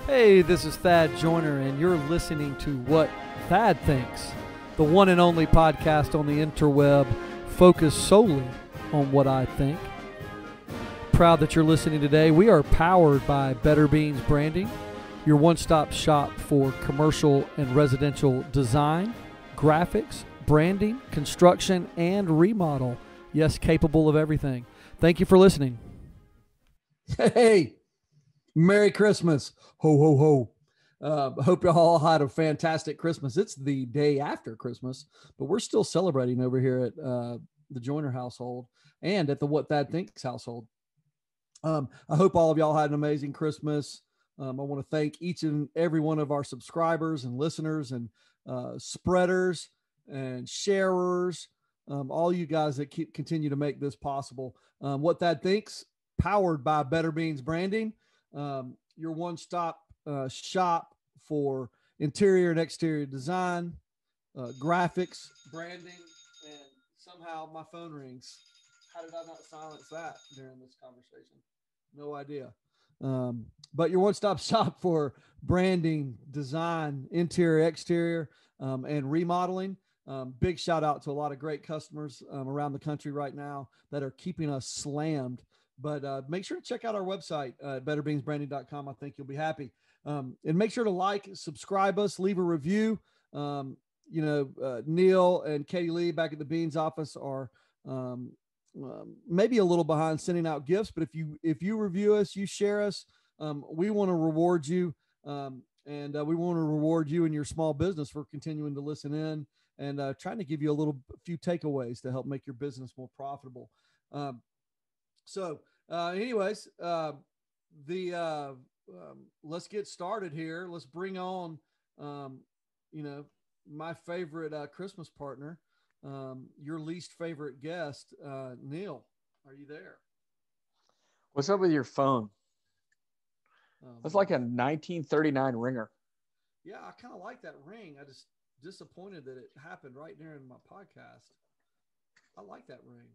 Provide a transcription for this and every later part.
Hey, this is Thad Joyner, and you're listening to What Thad Thinks, the one and only podcast on the interweb focused solely on what I think. Proud that you're listening today. We are powered by Better Beans Branding, your one-stop shop for commercial and residential design, graphics, branding, construction, and remodel. Yes, capable of everything. Thank you for listening. Hey, Merry Christmas. Ho, ho, ho. Hope you all had a fantastic Christmas. It's the day after Christmas, but we're still celebrating over here at the Joyner household and at the What Thad Thinks household. I hope all of y'all had an amazing Christmas. I want to thank each and every one of our subscribers and listeners and spreaders and sharers, all you guys that continue to make this possible. What Thad Thinks, powered by Better Beans Branding, your one-stop shop for interior and exterior design, graphics, branding, and somehow my phone rings. How did I not silence that during this conversation? No idea. But your one-stop shop for branding, design, interior, exterior, and remodeling. Big shout out to a lot of great customers around the country right now that are keeping us slammed. But make sure to check out our website at betterbeansbranding.com. I think you'll be happy. And make sure to like, subscribe us, leave a review. Neil and Katie Lee back at the Beans office are maybe a little behind sending out gifts, but if you review us, you share us, we want to reward you. And we want to reward you and your small business for continuing to listen in and trying to give you a few takeaways to help make your business more profitable. Let's get started here. Let's bring on, my favorite Christmas partner, your least favorite guest, Neil. Are you there? What's up with your phone? That's like a 1939 ringer. Yeah, I kind of like that ring. I just disappointed that it happened right during my podcast. I like that ring.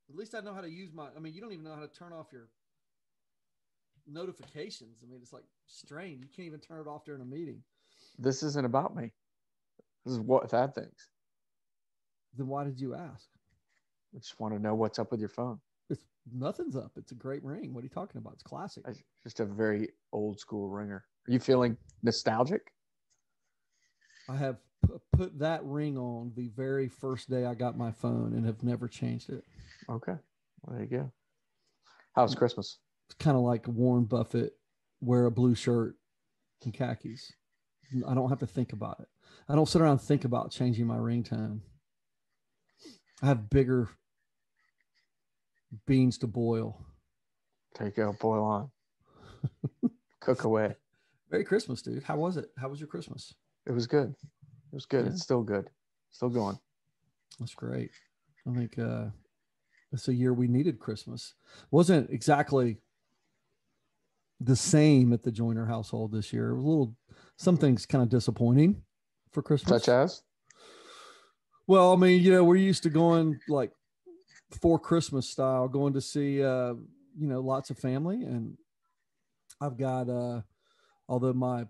At least I know how to use you don't even know how to turn off your notifications. It's like strange. You can't even turn it off during a meeting. This isn't about me. This is What Thad Thinks. Then why did you ask? I just want to know what's up with your phone. Nothing's up. It's a great ring. What are you talking about? It's classic. It's just a very old school ringer. Are you feeling nostalgic? I have put that ring on the very first day I got my phone and have never changed it. Okay. Well, there you go. How's Christmas? It's kind of like Warren Buffett, wear a blue shirt and khakis. I don't have to think about it. I don't sit around and think about changing my ringtone. I have bigger beans to boil. There you go. Boil on. Cook away. Merry Christmas, dude. How was it? How was your Christmas? It was good. It was good. Yeah. It's still good. Still going. That's great. I think it's a year we needed Christmas. Wasn't exactly the same at the Joyner household this year. It was some things kind of disappointing for Christmas. Such as? Well, we're used to going like for Christmas style, going to see, lots of family. And I've got, although my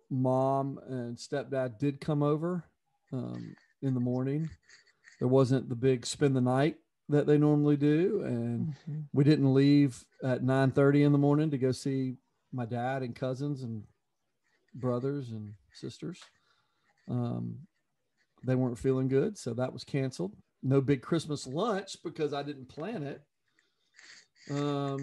mom and stepdad did come over in the morning, there wasn't the big spend the night that they normally do. And we didn't leave at 9:30 in the morning to go see my dad and cousins and brothers and sisters. They weren't feeling good, so that was canceled. No big Christmas lunch because I didn't plan it. No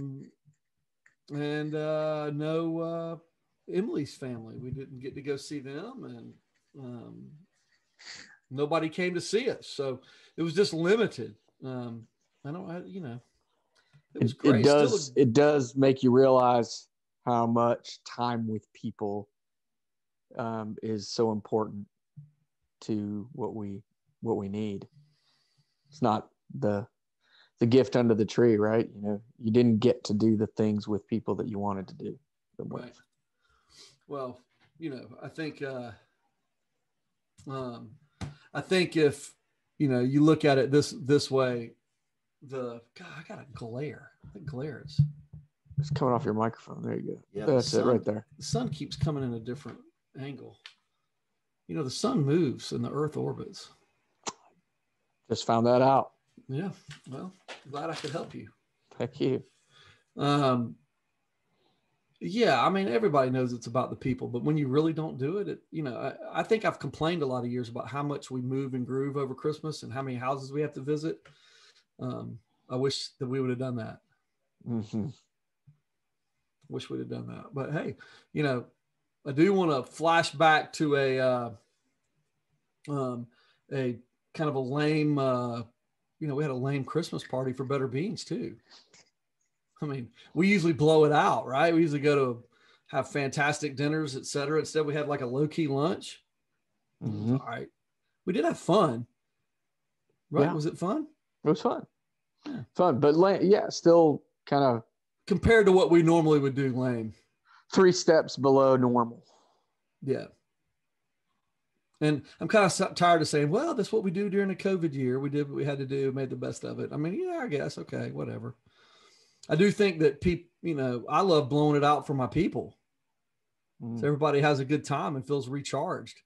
Emily's family. We didn't get to go see them, and nobody came to see us. So it was just limited. It was great. It does make you realize how much time with people is so important to what we need. It's not the gift under the tree, right? You didn't get to do the things with people that you wanted to do them with. Right. Well, I think if you look at it this way, I got a glare. The glare is It's coming off your microphone. There you go. Yeah, That's it right there. The sun keeps coming in a different angle. You know, the sun moves and the earth orbits. Just found that out. Yeah. Well, glad I could help you. Thank you. Yeah, I mean, everybody knows it's about the people, but when you really don't do it, I think I've complained a lot of years about how much we move and groove over Christmas and how many houses we have to visit. I wish that we would have done that. Mm-hmm. Wish we'd have done that. But hey, I do want to flash back to a kind of a lame, we had a lame Christmas party for Better Beans too. I mean, we usually blow it out, right? We usually go to have fantastic dinners, et cetera. Instead, we had like a low-key lunch. Mm-hmm. All right. We did have fun. Right? Yeah. Was it fun? It was fun. Yeah. Fun, but still kind of compared to what we normally would do, lame. 3 steps below normal. Yeah. And I'm kind of tired of saying, well, that's what we do during the COVID year. We did what we had to do, made the best of it. I mean, yeah, I guess. Okay, whatever. I do think that people, I love blowing it out for my people. So everybody has a good time and feels recharged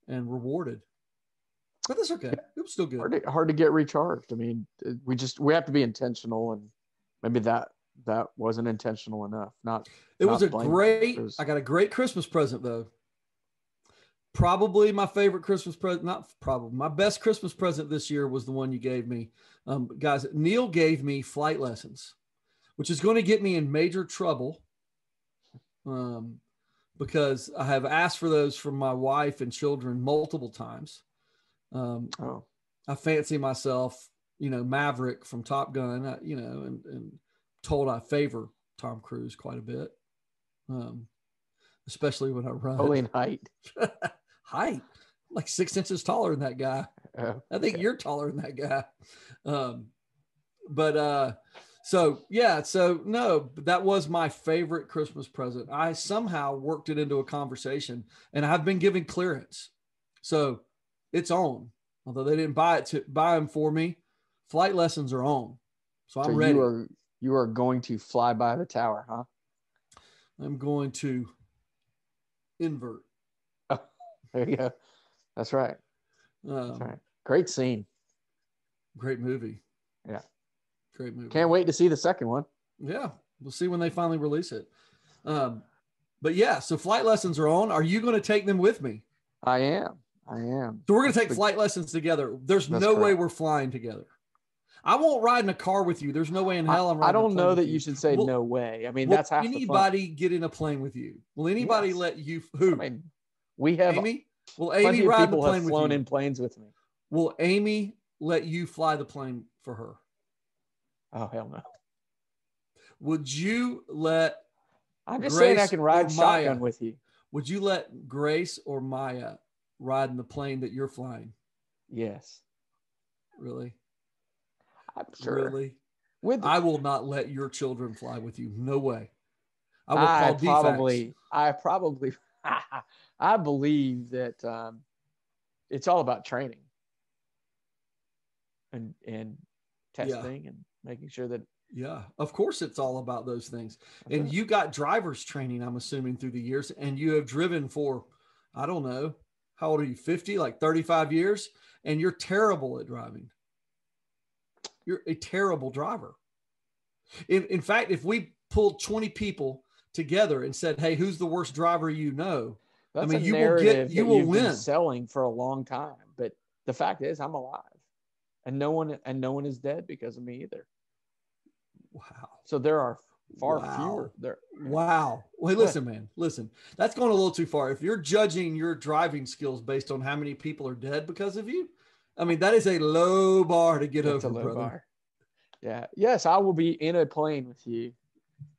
and rewarded. But that's okay. It was still good. Hard to get recharged. I mean, we have to be intentional, and maybe that wasn't intentional enough. I got a great Christmas present though. Probably my favorite Christmas present, my best Christmas present this year was the one you gave me. Guys, Neil gave me flight lessons, which is going to get me in major trouble because I have asked for those from my wife and children multiple times. I fancy myself, Maverick from Top Gun, and told I favor Tom Cruise quite a bit, especially when I run. Only in height. Height, I'm like 6 inches taller than that guy. Okay. I think you're taller than that guy. No, that was my favorite Christmas present. I somehow worked it into a conversation, and I've been given clearance. So it's on. Although they didn't buy them for me, flight lessons are on. So I'm ready. You are going to fly by the tower, huh? I'm going to invert. Oh, there you go. That's right. That's right. Great scene. Great movie. Yeah. Great movie. Can't wait to see the second one. Yeah. We'll see when they finally release it. But yeah, so flight lessons are on. Are you going to take them with me? I am. So we're going to take flight lessons together. There's no way we're flying together. I won't ride in a car with you. There's no way in hell I'm riding. I don't know that you should say no way. I mean, that's half the fun. Anybody get in a plane with you? Will anybody let you? Who? I mean, we have Amy. Will Amy ride the plane with you? People have flown in planes with me. Will Amy let you fly the plane for her? Oh, hell no. Would you let? I'm just saying I can ride shotgun with you. Would you let Grace or Maya ride in the plane that you're flying? Yes. Really? I'm sure. Really? I will not let your children fly with you. No way. I will call defects. I believe that it's all about training and testing and making sure that. Yeah, of course it's all about those things. And right. You got driver's training, I'm assuming, through the years, and you have driven for, I don't know, how old are you, 50, like 35 years? And you're terrible at driving. You're a terrible driver. In fact, if we pulled 20 people together and said, hey, who's the worst driver you know? That's you will win. Been selling for a long time. But the fact is I'm alive. And no one is dead because of me either. Wow. So there are far fewer there. Wow. Well, hey, listen, man, listen, that's going a little too far. If you're judging your driving skills based on how many people are dead because of you, I mean, that is a low bar to get over, brother. Bar. Yeah. Yes, I will be in a plane with you.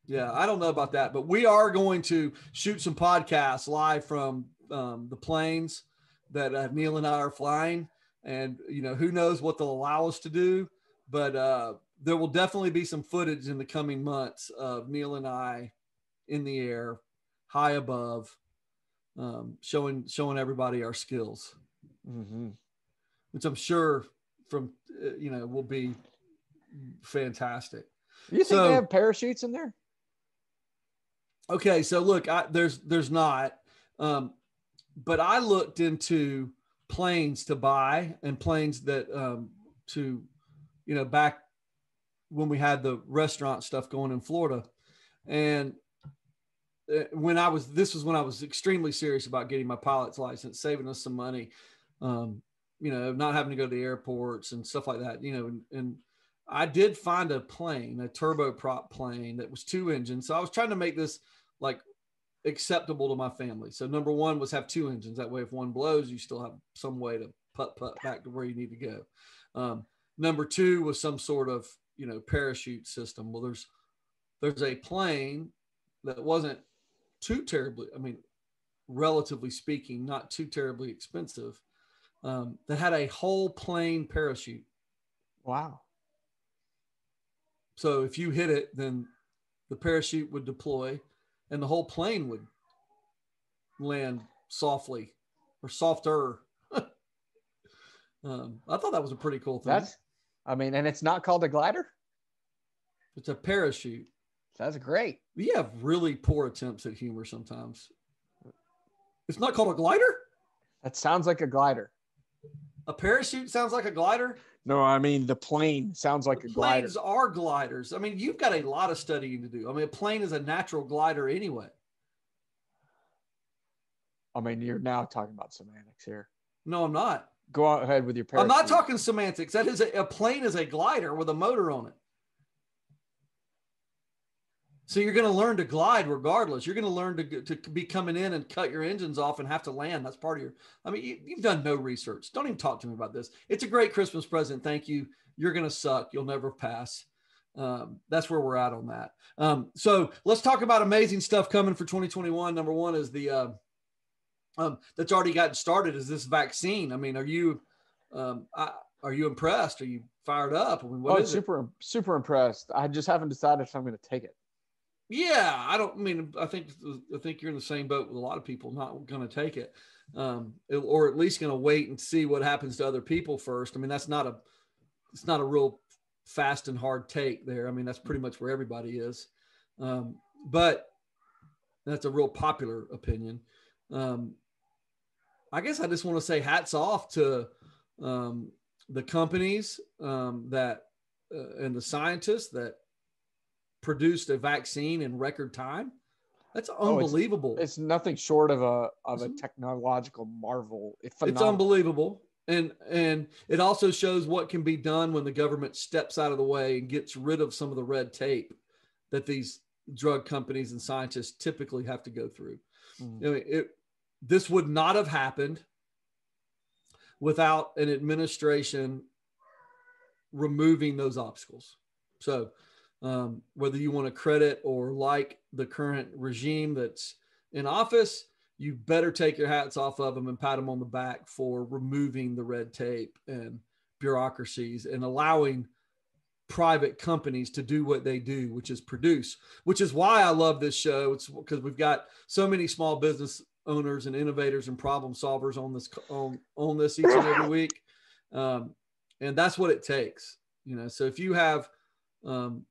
Yeah, I don't know about that, but we are going to shoot some podcasts live from the planes that Neil and I are flying. And, who knows what they'll allow us to do, but there will definitely be some footage in the coming months of Neil and I in the air, high above, showing everybody our skills, which I'm sure will be fantastic. You think they have parachutes in there? Okay, so look, there's not, but I looked into planes to buy and planes that to, back when we had the restaurant stuff going in Florida, and this was when I was extremely serious about getting my pilot's license, saving us some money, not having to go to the airports and stuff like that, and I did find a plane, a turboprop plane that was 2 engines. So I was trying to make this like acceptable to my family. So number one was have 2 engines. That way, if one blows, you still have some way to putt back to where you need to go. Number 2 was some sort of, parachute system. Well, there's a plane that wasn't too terribly, relatively speaking, not too terribly expensive, that had a whole plane parachute. Wow. So if you hit it, then the parachute would deploy and the whole plane would land softly or softer. I thought that was a pretty cool thing. And it's not called a glider? It's a parachute. That's great. We have really poor attempts at humor sometimes. It's not called a glider? That sounds like a glider. A parachute sounds like a glider? No, the plane sounds like a glider. Planes are gliders. You've got a lot of studying to do. A plane is a natural glider anyway. You're now talking about semantics here. No, I'm not. Go ahead with your parachute. I'm not talking semantics. That is a plane is a glider with a motor on it. So you're going to learn to glide regardless. You're going to learn to be coming in and cut your engines off and have to land. That's part of your, you've done no research. Don't even talk to me about this. It's a great Christmas present. Thank you. You're going to suck. You'll never pass. That's where we're at on that. So let's talk about amazing stuff coming for 2021. Number one is the, that's already gotten started is this vaccine. Are you impressed? Are you fired up? What is super impressed. I just haven't decided if I'm going to take it. Yeah, I think you're in the same boat with a lot of people not going to take it, or at least going to wait and see what happens to other people first. It's not a real fast and hard take there. That's pretty much where everybody is, but that's a real popular opinion. I guess I just want to say hats off to the companies that and the scientists that produced a vaccine in record time. That's unbelievable. It's nothing short of a technological marvel. It's unbelievable. And it also shows what can be done when the government steps out of the way and gets rid of some of the red tape that these drug companies and scientists typically have to go through. This would not have happened without an administration removing those obstacles. So whether you want to credit or like the current regime that's in office, you better take your hats off of them and pat them on the back for removing the red tape and bureaucracies and allowing private companies to do what they do, which is produce, which is why I love this show. It's because we've got so many small business owners and innovators and problem solvers on this each and every week. And that's what it takes, so if you have, and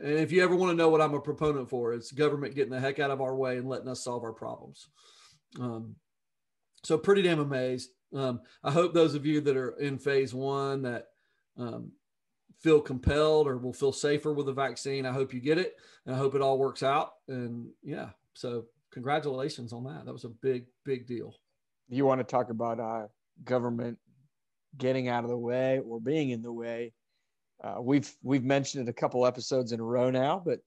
if you ever want to know what I'm a proponent for, it's government getting the heck out of our way and letting us solve our problems. So pretty damn amazed. I hope those of you that are in phase 1 that feel compelled or will feel safer with the vaccine, I hope you get it and I hope it all works out. And yeah, so congratulations on that. That was a big, big deal. You want to talk about government getting out of the way or being in the way? We've mentioned it a couple episodes in a row now, but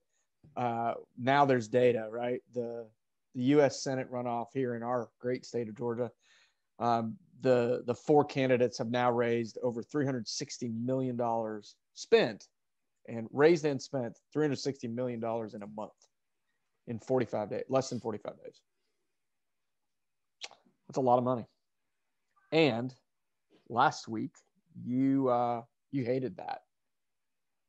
now there's data, right? The U.S. Senate runoff here in our great state of Georgia, the 4 candidates have now raised over $360 million spent $360 million in a month, in 45 days, less than 45 days. That's a lot of money. And last week, you hated that.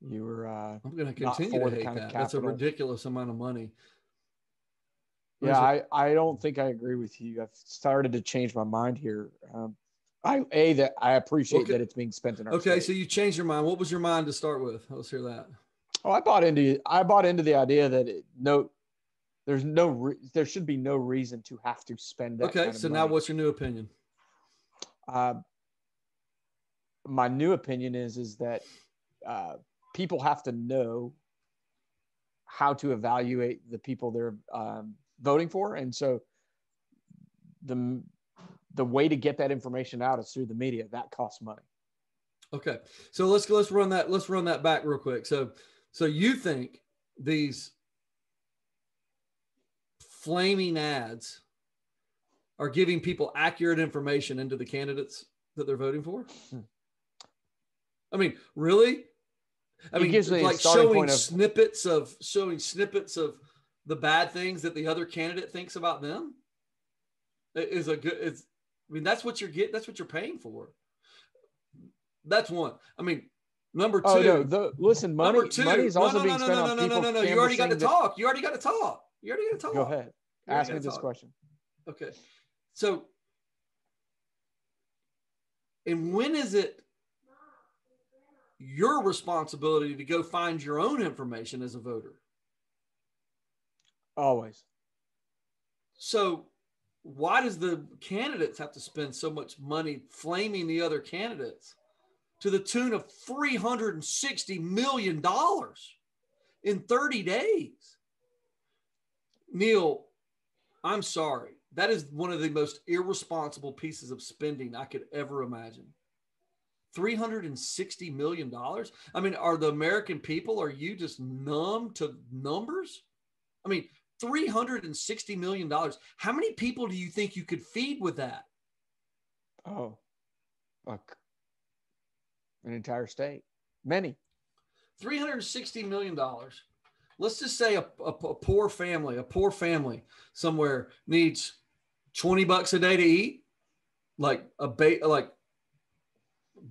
You were I'm going to continue to hate that. That's a ridiculous amount of money. Yeah, I don't think I agree with you. I've started to change my mind here. I appreciate that it's being spent in our state. So you changed your mind. What was your mind to start with? Let's hear that. Oh, I bought into the idea that there should be no reason to have to spend that. Okay, kind of so money. now what's your new opinion? My new opinion is that people have to know how to evaluate the people they're voting for, and so the way to get that information out is through the media. That costs money. Okay, so let's run that back real quick. So you think these flaming ads are giving people accurate information into the candidates that they're voting for? I mean, really? I mean, like showing snippets of the bad things that the other candidate thinks about them is a good. I mean, that's what you're getting. That's what you're paying for. That's one. I mean, number two. Oh no! Listen, money is also being spent on people. No. You already got to talk. You already got to talk. Go ahead. Ask me this question. Okay. So, and when is it your responsibility to go find your own information as a voter? Always. So why does the candidates have to spend so much money flaming the other candidates to the tune of $360 million in 30 days? Neil, I'm sorry. That is one of the most irresponsible pieces of spending I could ever imagine. $360 million? I mean, are the American people, are you just numb to numbers? I mean, $360 million. How many people do you think you could feed with that? Oh, look, an entire state. Many. $360 million. Let's just say a poor family somewhere needs $20 a day to eat, like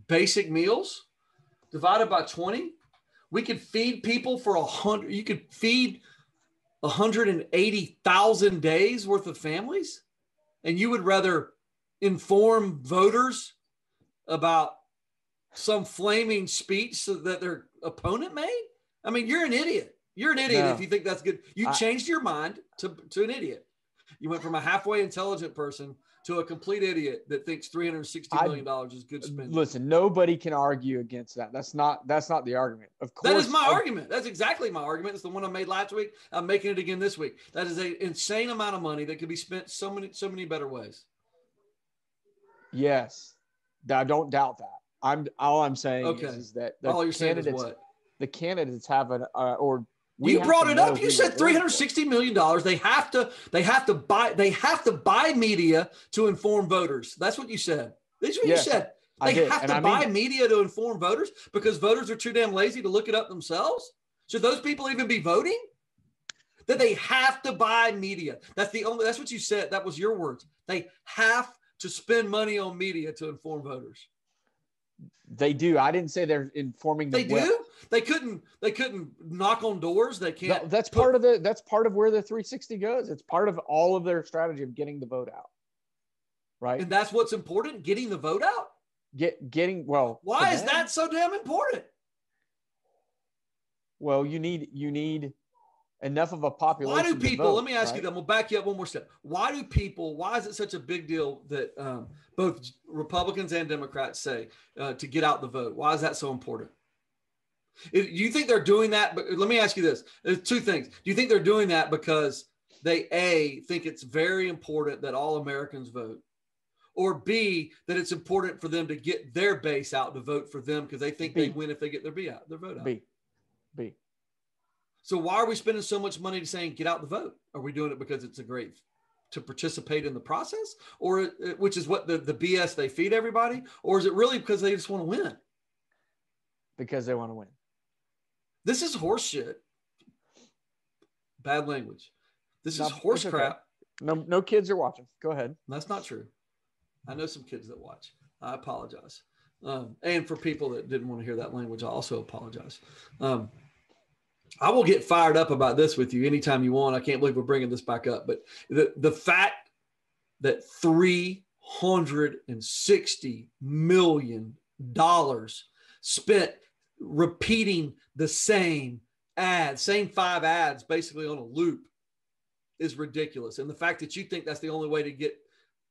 basic meals divided by 20. We could feed people for 100. You could feed 180,000 days worth of families, and you would rather inform voters about some flaming speech that their opponent made? I mean, you're an idiot. You're an idiot if you think that's good. You changed your mind to an idiot. You went from a halfway intelligent person to a complete idiot that thinks $360 million is good spending. Listen, nobody can argue against that. That's not the argument. Of course, that is my argument. That's exactly my argument. It's the one I made last week. I'm making it again this week. That is an insane amount of money that could be spent so many better ways. Yes, I don't doubt that. All I'm saying is that the candidates have an you brought it up. You said $360 million. They have to buy media to inform voters. That's what you said. That's what you said. They have to buy media to inform voters because voters are too damn lazy to look it up themselves. Should those people even be voting? That they have to buy media. That's what you said. That was your words. They have to spend money on media to inform voters. They do. I didn't say they're informing them. They do. They couldn't knock on doors. They can't. No, that's part of where the 360 goes. It's part of all of their strategy of getting the vote out. Right. And that's what's important. Getting the vote out. Why is that so damn important? Well, you need enough of a population. Why do people, vote, let me ask you that. We'll back you up one more step. Why is it such a big deal that both Republicans and Democrats say to get out the vote? Why is that so important? Do you think they're doing that? But let me ask you this. There's two things. Do you think they're doing that because they, think it's very important that all Americans vote? Or B, that it's important for them to get their base out to vote for them because they think they win if they get their vote out? B. So why are we spending so much money to saying get out the vote? Are we doing it because it's to participate in the process, or which is what the BS they feed everybody, or is it really because they just want to win? Because they want to win. This is horse shit. Bad language. This is horse crap. No kids are watching. Go ahead. That's not true. I know some kids that watch. I apologize. And for people that didn't want to hear that language, I also apologize. I will get fired up about this with you anytime you want. I can't believe we're bringing this back up. But the fact that $360 million spent repeating the same 5 ads, basically on a loop, is ridiculous. And the fact that you think that's the only way to get,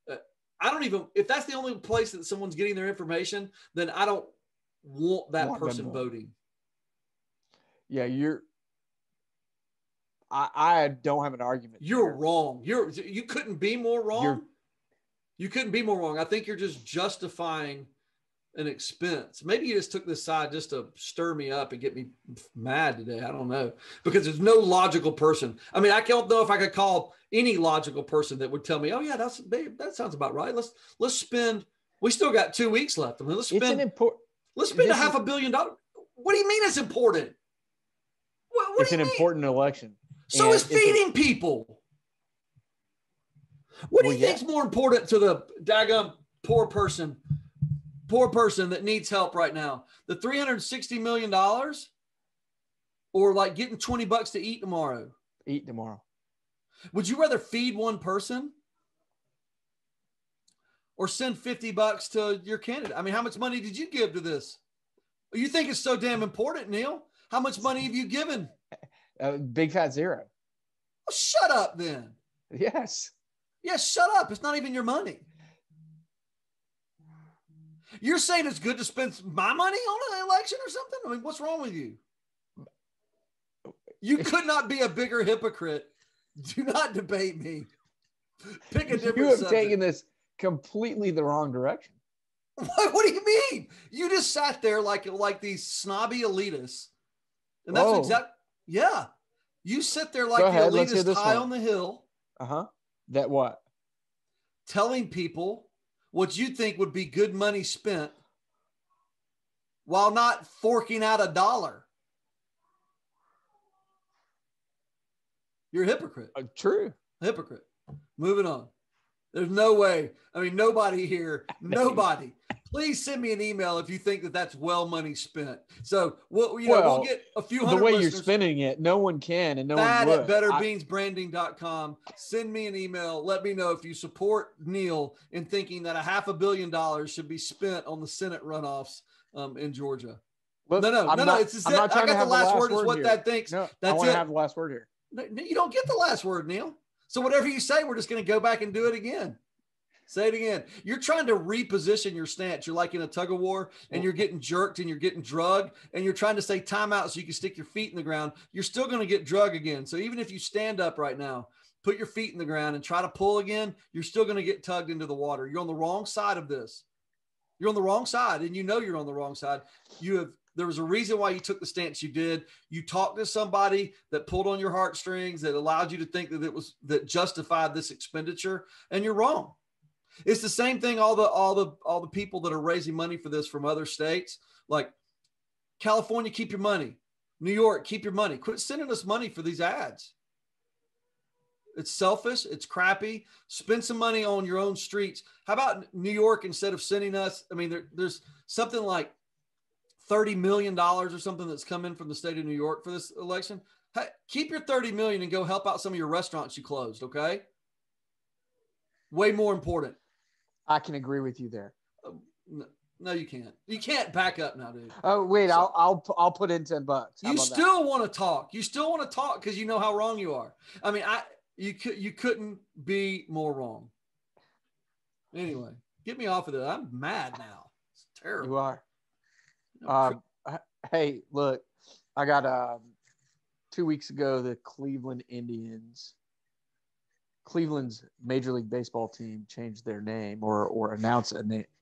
if that's the only place that someone's getting their information, then I don't want that person voting. Yeah, I don't have an argument. You're wrong. You couldn't be more wrong. You couldn't be more wrong. I think you're just justifying an expense. Maybe you just took this side just to stir me up and get me mad today. I don't know, because there's no logical person. I mean, I don't know if I could call any logical person that would tell me, "Oh yeah, that sounds about right. Let's spend. We still got 2 weeks left. I mean, let's spend $500 million. What do you mean it's important? What it's an important election. So is feeding people. What do you think's more important to the daggum poor person that needs help right now? The $360 million, or like getting $20 to eat tomorrow? Eat tomorrow. Would you rather feed one person or send $50 to your candidate? I mean, how much money did you give to this? You think it's so damn important, Neil? How much money have you given? Big fat zero. Well, shut up then. Yes. Yes, shut up. It's not even your money. You're saying it's good to spend my money on an election or something? I mean, what's wrong with you? You could not be a bigger hypocrite. Do not debate me. Pick a different You have subject. taken this completely the wrong direction. What do you mean? You just sat there like these snobby elitists. And that's exactly, yeah. You sit there like the elitist high on the hill. Uh-huh. That what? Telling people what you think would be good money spent while not forking out $1. You're a hypocrite. True. Hypocrite. Moving on. There's no way. I mean, nobody here, nobody. Please send me an email if you think that that's well money spent. So we'll get a few hundred. The way listeners. you're spending it, no one can, and no that one would. At betterbeansbranding.com. Send me an email. Let me know if you support Neil in thinking that $500 million should be spent on the Senate runoffs in Georgia. Look, No. It's I'm not trying to have the last word. Is what here. that thinks. No, that's I want it. to have the last word here. You don't get the last word, Neil. So whatever you say, we're just going to go back and do it again. Say it again. You're trying to reposition your stance. You're like in a tug of war and you're getting jerked and you're getting drugged and you're trying to say timeout so you can stick your feet in the ground. You're still going to get drugged again. So even if you stand up right now, put your feet in the ground and try to pull again, you're still going to get tugged into the water. You're on the wrong side of this. You're on the wrong side, and you know you're on the wrong side. There was a reason why you took the stance you did. You talked to somebody that pulled on your heartstrings, that allowed you to think that justified this expenditure, and you're wrong. It's the same thing. All the people that are raising money for this from other states, like California, keep your money. New York, keep your money. Quit sending us money for these ads. It's selfish. It's crappy. Spend some money on your own streets. How about New York, instead of sending us? I mean, there's something like $30 million or something that's come in from the state of New York for this election. Hey, keep your $30 million and go help out some of your restaurants you closed. Okay. Way more important. I can agree with you there. No, you can't. You can't back up now, dude. Oh wait, so, I'll put in $10. You still want to talk. You still want to talk because you know how wrong you are. I mean, you couldn't be more wrong. Anyway, get me off of that. I'm mad now. It's terrible. You are. Hey, look, I got 2 weeks ago the Cleveland's Major League Baseball team changed their name or announced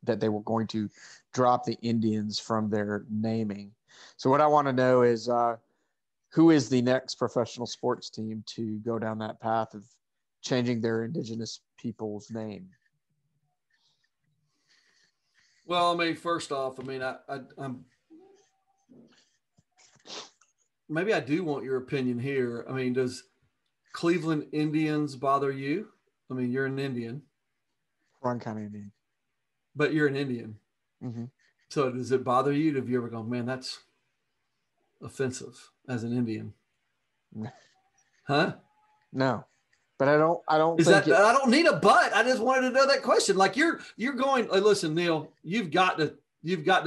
that they were going to drop the Indians from their naming. So what I want to know is who is the next professional sports team to go down that path of changing their indigenous people's name? Well, I mean, first off, I mean, I'm maybe I do want your opinion here. I mean, does Cleveland Indians bother you? I mean, you're an Indian. Wrong kind of Indian. But you're an Indian. Mm-hmm. So does it bother you? Have you ever gone, man, that's offensive as an Indian? Huh? No. But I don't I don't need a but. I just wanted to know that question. Like you're going, listen, Neil, you've got to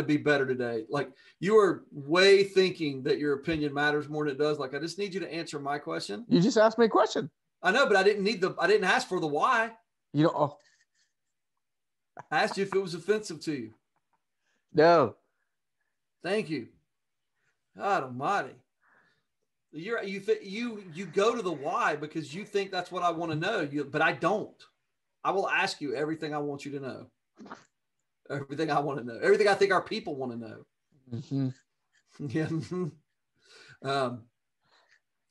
be better today. Like you are thinking that your opinion matters more than it does. Like, I just need you to answer my question. You just asked me a question. I know, but I didn't ask for the why. You know, oh, I asked you if it was offensive to you. no. Thank you. God Almighty. You go to the why because you think that's what I want to know. But I don't. I will ask you everything I want you to know. Everything I want to know. Everything I think our people want to know. Mm-hmm. Yeah.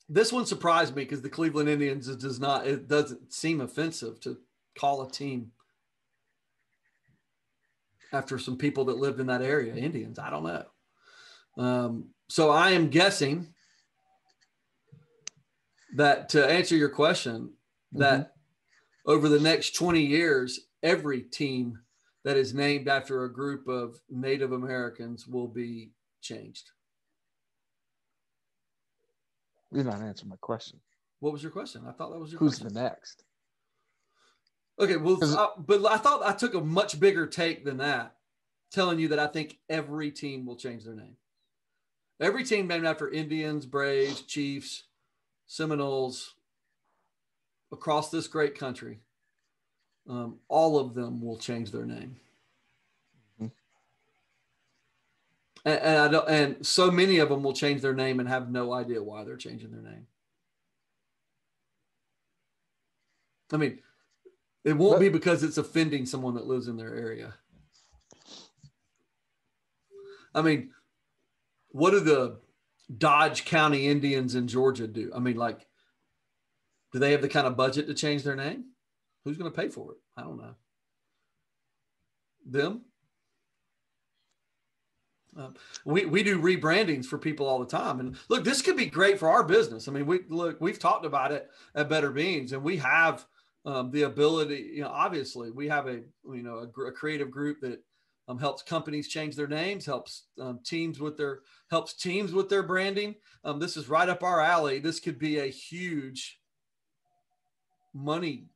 This one surprised me because the Cleveland Indians it doesn't seem offensive to call a team after some people that lived in that area, Indians. I don't know. So I am guessing that, to answer your question, that over the next 20 years, every team that is named after a group of Native Americans will be changed. You're not answering my question. What was your question? I thought that was your Who's question. the next? Okay, well, but I thought I took a much bigger take than that, telling you that I think every team will change their name. Every team named after Indians, Braves, Chiefs, Seminoles, across this great country, all of them will change their name. And so many of them will change their name and have no idea why they're changing their name. I mean, it won't be because it's offending someone that lives in their area. I mean, what do the Dodge County Indians in Georgia do? I mean, like, do they have the kind of budget to change their name? Who's going to pay for it? I don't know. Them? We do rebrandings for people all the time, and look, this could be great for our business. I mean, we've talked about it at Better Beans, and we have the ability. You know, obviously, we have a creative group that helps companies change their names, helps teams with their branding. This is right up our alley. This could be a huge money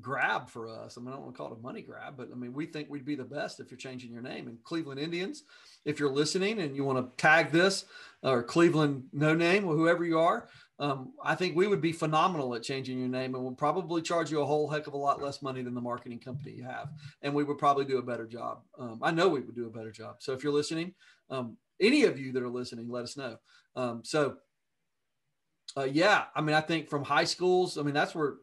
grab for us. I mean, I don't want to call it a money grab, but I mean, we think we'd be the best if you're changing your name. And Cleveland Indians, if you're listening and you want to tag this, or Cleveland No Name, or whoever you are, I think we would be phenomenal at changing your name, and we'll probably charge you a whole heck of a lot less money than the marketing company you have. And we would probably do a better job. I know we would do a better job. So if you're listening, any of you that are listening, let us know. Yeah, I mean, I think from high schools, I mean, that's where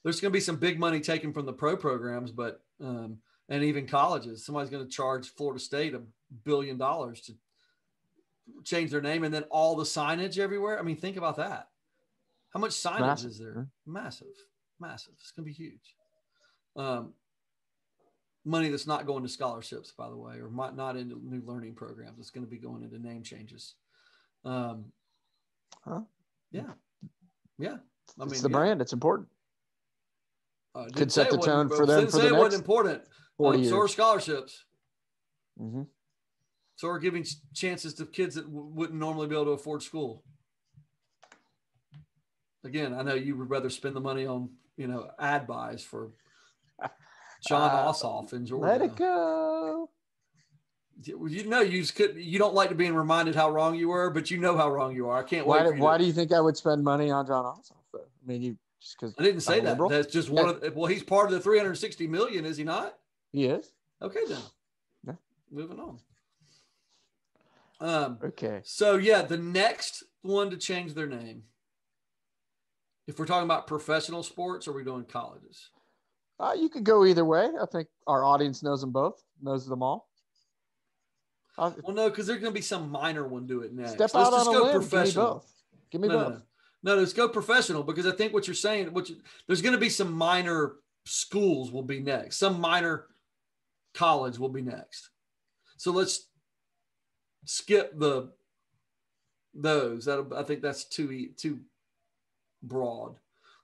there's going to be some big money taken from the pro programs, but and even colleges. Somebody's going to charge Florida State $1 billion to change their name, and then all the signage everywhere. I mean, think about that. How much signage is there? Massive. It's going to be huge. Money that's not going to scholarships, by the way, or not into new learning programs. It's going to be going into name changes. Yeah. I mean, it's the brand. It's important. Could set the tone for them for the next. It wasn't important. 40 years. So are scholarships. Mm-hmm. So we're giving chances to kids that wouldn't normally be able to afford school. Again, I know you would rather spend the money on, ad buys for John Ossoff in Georgia. Let it go. You don't like to being reminded how wrong you were, but you know how wrong you are. I can't wait. Why do you think I would spend money on John Ossoff, though? I mean, just because I didn't say that. Liberal? That's just one of. Well, he's part of the 360 million, is he not? He is. Okay, then. Yeah. Moving on. Okay. So yeah, the next one to change their name. If we're talking about professional sports, or are we doing colleges? You could go either way. I think our audience knows them both, knows them all. Well, no, because there's going to be some minor one do it next. Step out on a limb. Professional. Give me both. No, let's go professional, because I think what you're saying, there's going to be some minor schools will be next. Some minor college will be next. So let's skip those. I think that's too broad.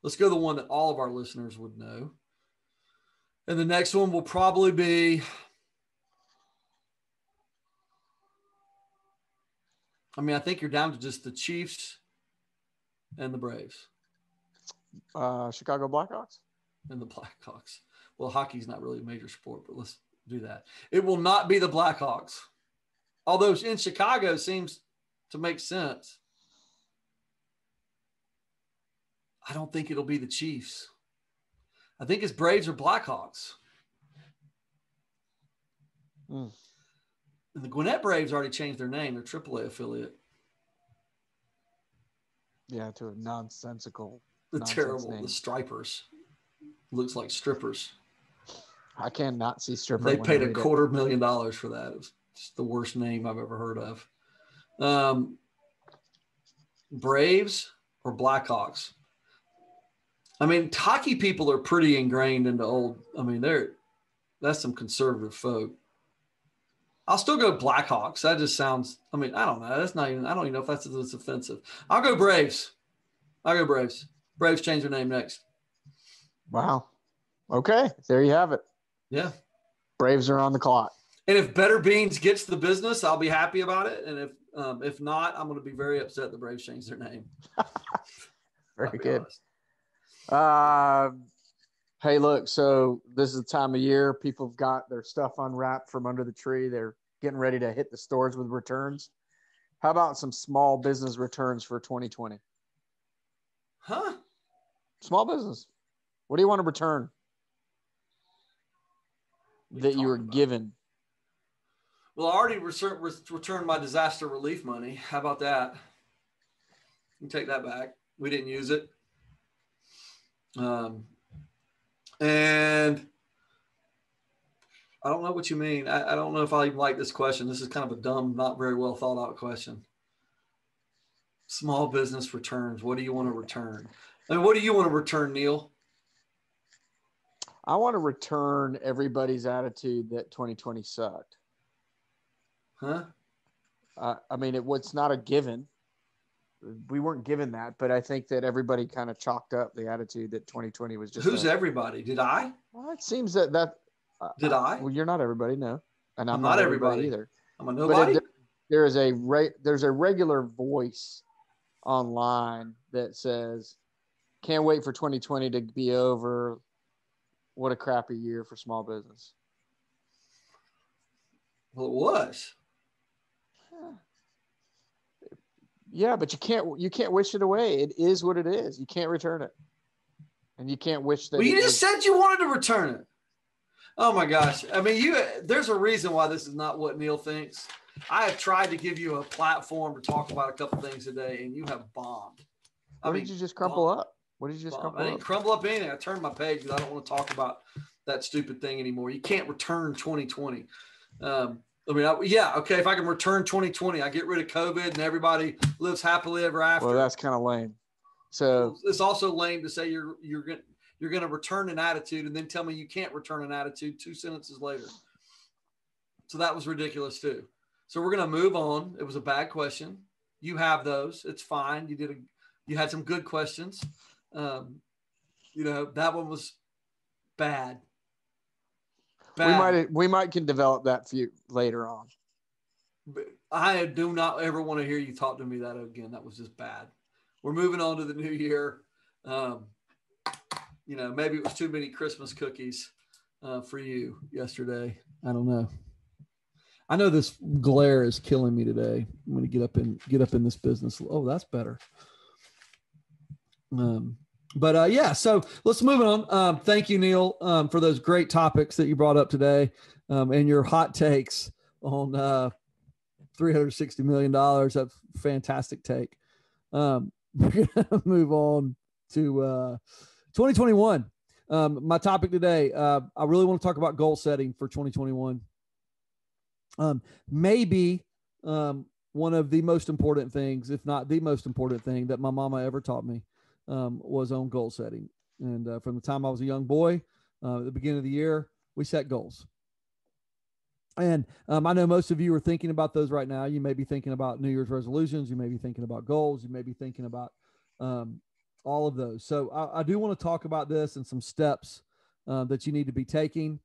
Let's go the one that all of our listeners would know. And the next one will probably be, I mean, I think you're down to just the Chiefs and the Braves. Chicago Blackhawks? And the Blackhawks. Well, hockey's not really a major sport, but let's do that. It will not be the Blackhawks. Although in Chicago seems to make sense. I don't think it'll be the Chiefs. I think it's Braves or Blackhawks. And the Gwinnett Braves already changed their name, their AAA affiliate. Yeah, to a nonsensical. The terrible, name. The Stripers. Looks like strippers. I cannot see strippers. They paid $250,000 for that. It was just the worst name I've ever heard of. Braves or Blackhawks. I mean, hockey people are pretty ingrained into old. I mean, that's some conservative folk. I'll still go Blackhawks. That just sounds. I mean, I don't know. That's not even. I don't even know if that's offensive. I'll go Braves. Braves change their name next. Wow. Okay, there you have it. Yeah. Braves are on the clock. And if Better Beans gets the business, I'll be happy about it. And if not, I'm going to be very upset the Braves changed their name. Very good. Hey, look, so this is the time of year. People have got their stuff unwrapped from under the tree. They're getting ready to hit the stores with returns. How about some small business returns for 2020? Huh? Small business. What do you want to return that you were given? Well, I already returned my disaster relief money. How about that? You take that back. We didn't use it. And I don't know what you mean. I don't know if I even like this question. This is kind of a dumb, not very well thought out question. Small business returns. What do you want to return? I mean, what do you want to return, Neil? I want to return everybody's attitude that 2020 sucked. Huh? I mean, it's not a given. We weren't given that, but I think that everybody kind of chalked up the attitude that 2020 was just. Who's everybody? Did I? Well, it seems that did I? Well, you're not everybody, no, and I'm not everybody either. I'm a nobody. But there's a regular voice online that says, "Can't wait for 2020 to be over. What a crappy year for small business." Well, it was. Yeah, but you can't wish it away. It is what it is. You can't return it, and you can't wish that. Well, you just said you wanted to return it. Oh my gosh! I mean, there's a reason why this is not what Neil thinks. I have tried to give you a platform to talk about a couple things today, and you have bombed. What did you just crumple up? What did you just crumple up? I didn't crumble up anything. I turned my page because I don't want to talk about that stupid thing anymore. You can't return 2020. I mean, okay, if I can return 2020, I get rid of COVID and everybody lives happily ever after. Well, that's kind of lame. So it's also lame to say you're going to return an attitude and then tell me you can't return an attitude 2 sentences later. So that was ridiculous too. So we're going to move on. It was a bad question. You have those. It's fine. You had some good questions. That one was bad. We might can develop that few later on. But I do not ever want to hear you talk to me that again. That was just bad. We're moving on to the new year. Maybe it was too many Christmas cookies for you yesterday. I don't know. I know this glare is killing me today. I'm going to get up in this business. Oh, that's better. So let's move on. Thank you, Neil, for those great topics that you brought up today and your hot takes on $360 million. That's a fantastic take. We're going to move on to 2021. My topic today, I really want to talk about goal setting for 2021. Maybe one of the most important things, if not the most important thing that my mama ever taught me. Was on goal setting. And from the time I was a young boy, at the beginning of the year, we set goals. And I know most of you are thinking about those right now. You may be thinking about New Year's resolutions. You may be thinking about goals. You may be thinking about all of those. So I do want to talk about this and some steps that you need to be taking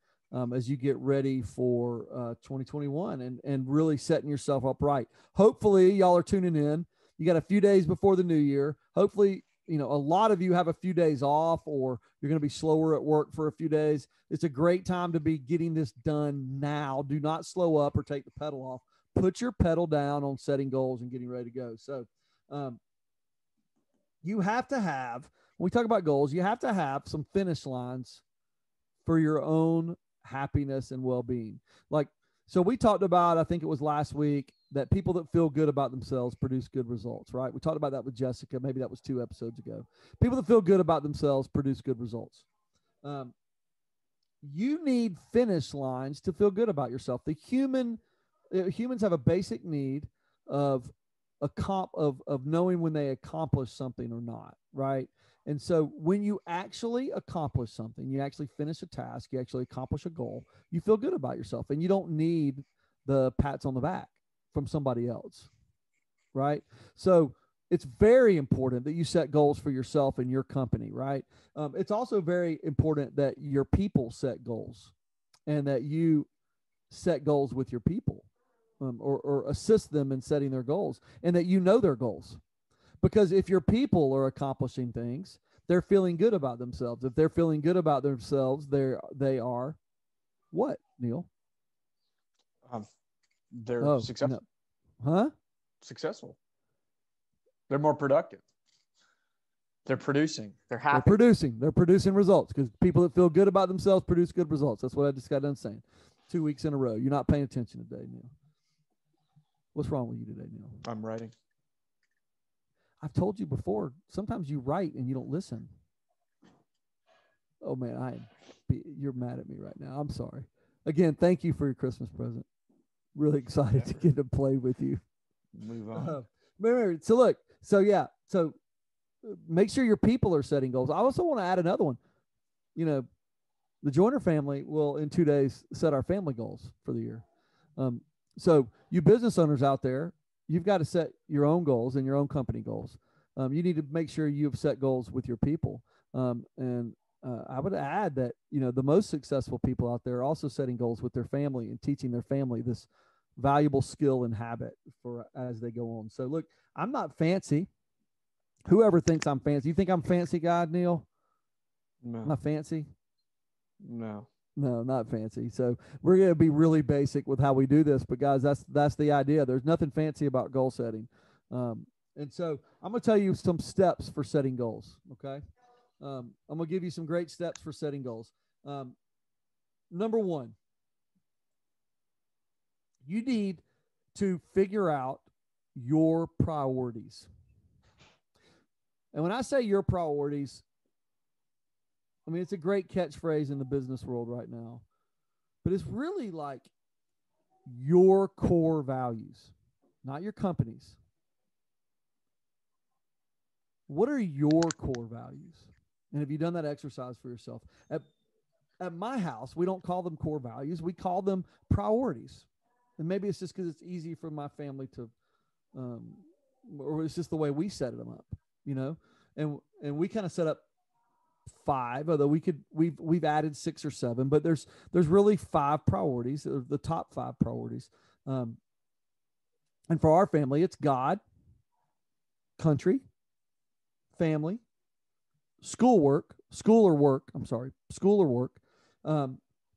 as you get ready for 2021 and really setting yourself up right. Hopefully, y'all are tuning in. You got a few days before the new year. Hopefully, a lot of you have a few days off or you're going to be slower at work for a few days. It's a great time to be getting this done now. Do not slow up or take the pedal off. Put your pedal down on setting goals and getting ready to go. So you have to have when we talk about goals, you have to have some finish lines for your own happiness and well-being. Like, so we talked about, I think it was last week, that people that feel good about themselves produce good results, right? We talked about that with Jessica. Maybe that was 2 episodes ago. People that feel good about themselves produce good results. You need finish lines to feel good about yourself. Humans have a basic need of knowing when they accomplish something or not, right? And so when you actually accomplish something, you actually finish a task, you actually accomplish a goal, you feel good about yourself, and you don't need the pats on the back from somebody else, right? So it's very important that you set goals for yourself and your company, right? It's also very important that your people set goals and that you set goals with your people, or assist them in setting their goals, and that you know their goals. Because if your people are accomplishing things, they're feeling good about themselves. If they're feeling good about themselves, they are what, Neil? They're successful. No. Huh? Successful. They're more productive. They're producing. They're happy. They're producing results, because people that feel good about themselves produce good results. That's what I just got done saying. 2 weeks in a row. You're not paying attention today, Neil. What's wrong with you today, Neil? I'm writing. I've told you before, sometimes you write and you don't listen. Oh, man, you're mad at me right now. I'm sorry. Again, thank you for your Christmas present. Really excited to get to play with you. Move on. So make sure your people are setting goals. I also want to add another one. The Joyner family will, in 2 days, set our family goals for the year. So you business owners out there, you've got to set your own goals and your own company goals. You need to make sure you've set goals with your people. And I would add that, the most successful people out there are also setting goals with their family and teaching their family this valuable skill and habit for as they go on. So look, I'm not fancy. Whoever thinks I'm fancy, you think I'm fancy, God, Neil? No. I'm not fancy? No, not fancy. So we're going to be really basic with how we do this, but guys, that's the idea. There's nothing fancy about goal setting. And so I'm going to tell you some steps for setting goals. Okay. I'm going to give you some great steps for setting goals. Number 1, you need to figure out your priorities. And when I say your priorities, I mean, it's a great catchphrase in the business world right now, but it's really like your core values, not your company's. What are your core values? And have you done that exercise for yourself? At my house, we don't call them core values. We call them priorities. And maybe it's just because it's easy for my family to, or it's just the way we set them up, and we kind of set up 5, although we've added 6 or 7, but there's really 5 priorities, the top 5 priorities. And for our family, it's God, country, family, school or work,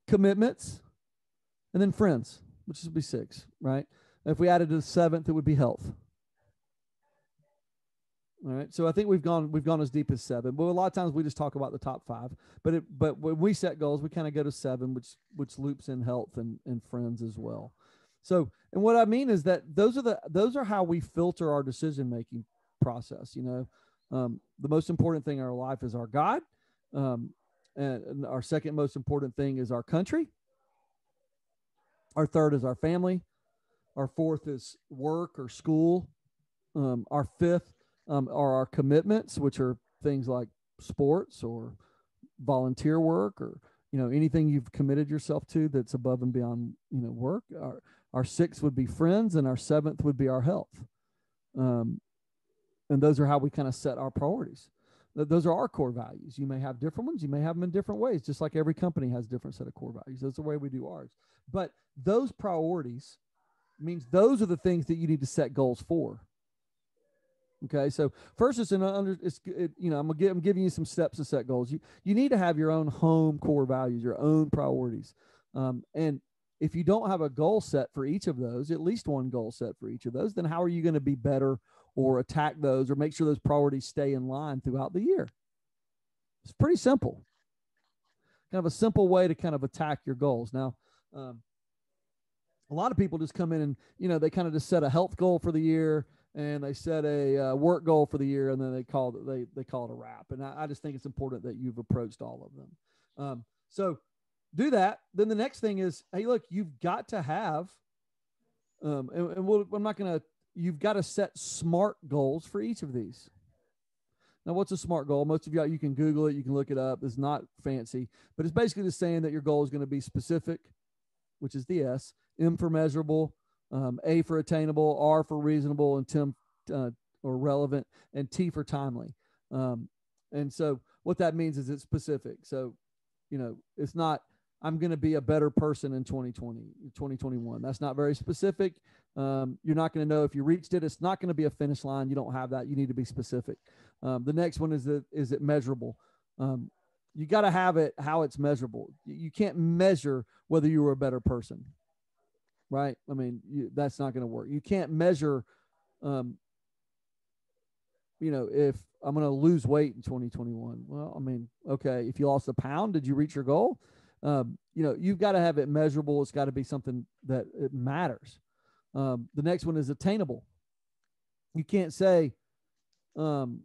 commitments, and then friends, which would be 6, right? If we added a 7th, it would be health. All right. So I think we've gone as deep as 7, but a lot of times we just talk about the top 5, but when we set goals, we kind of go to 7, which loops in health and friends as well. So, and what I mean is that those are how we filter our decision-making process. The most important thing in our life is our God. And our second most important thing is our country. Our third is our family. Our fourth is work or school. Our fifth are our commitments, which are things like sports or volunteer work or, anything you've committed yourself to that's above and beyond, work. Our sixth would be friends, and our 7th would be our health. And those are how we kind of set our priorities. Those are our core values. You may have different ones. You may have them in different ways, just like every company has a different set of core values. That's the way we do ours. But those priorities means those are the things that you need to set goals for. Okay, so first I'm giving you some steps to set goals. You need to have your own home core values, your own priorities. And if you don't have a goal set for each of those, at least one goal set for each of those, then how are you going to be better or attack those or make sure those priorities stay in line throughout the year? It's pretty simple. Kind of a simple way to kind of attack your goals. Now, a lot of people just come in and, they kind of just set a health goal for the year, and they set a work goal for the year, and then they call it a wrap. And I just think it's important that you've approached all of them. So do that. Then the next thing is, hey, look, you've got to have, you've got to set SMART goals for each of these. Now, what's a SMART goal? Most of you can Google it. You can look it up. It's not fancy, but it's basically just saying that your goal is going to be specific, which is the S, M for measurable, A for attainable, R for reasonable, and or relevant, and T for timely. And so what that means is it's specific. So, it's not, I'm going to be a better person in 2021. That's not very specific. You're not going to know if you reached it. It's not going to be a finish line. You don't have that. You need to be specific. The next one is it measurable? You got to have it how it's measurable. You can't measure whether you were a better person, right? I mean, that's not going to work. You can't measure, if I'm going to lose weight in 2021. Well, I mean, okay, if you lost a pound, did you reach your goal? You've got to have it measurable. It's got to be something that it matters. The next one is attainable. You can't say, I'm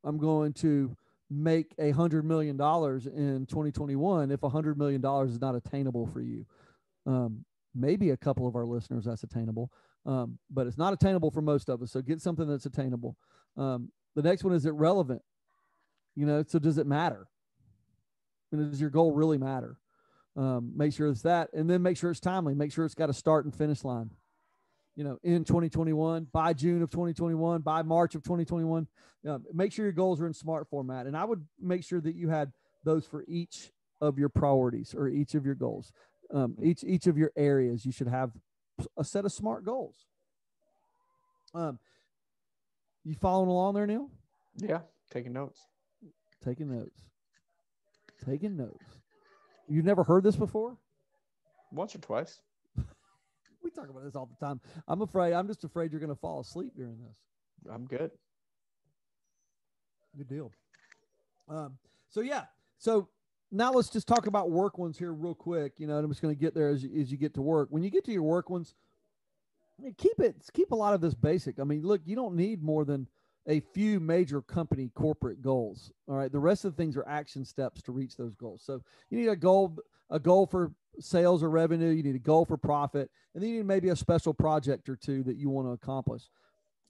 going to make $100 million in 2021 if $100 million is not attainable for you. Maybe a couple of our listeners that's attainable, but it's not attainable for most of us. So get something that's attainable. The next one is it relevant? So does it matter? And does your goal really matter? Make sure it's that, and then make sure it's timely. Make sure it's got a start and finish line. In 2021, by June of 2021, by March of 2021. Make sure your goals are in SMART format. And I would make sure that you had those for each of your priorities or each of your goals. Each of your areas, you should have a set of SMART goals. You following along there, Neil? Yeah, taking notes. Taking notes. You've never heard this before? Once or twice. We talk about this all the time. I'm just afraid you're going to fall asleep during this. I'm good. Good deal. So now let's just talk about work ones here real quick. I'm just going to get there as you get to work. When you get to your work ones, keep a lot of this basic. I mean, look, you don't need more than a few major company corporate goals. All right. The rest of the things are action steps to reach those goals. So you need a goal for sales or revenue. You need a goal for profit. And then you need maybe a special project or two that you want to accomplish.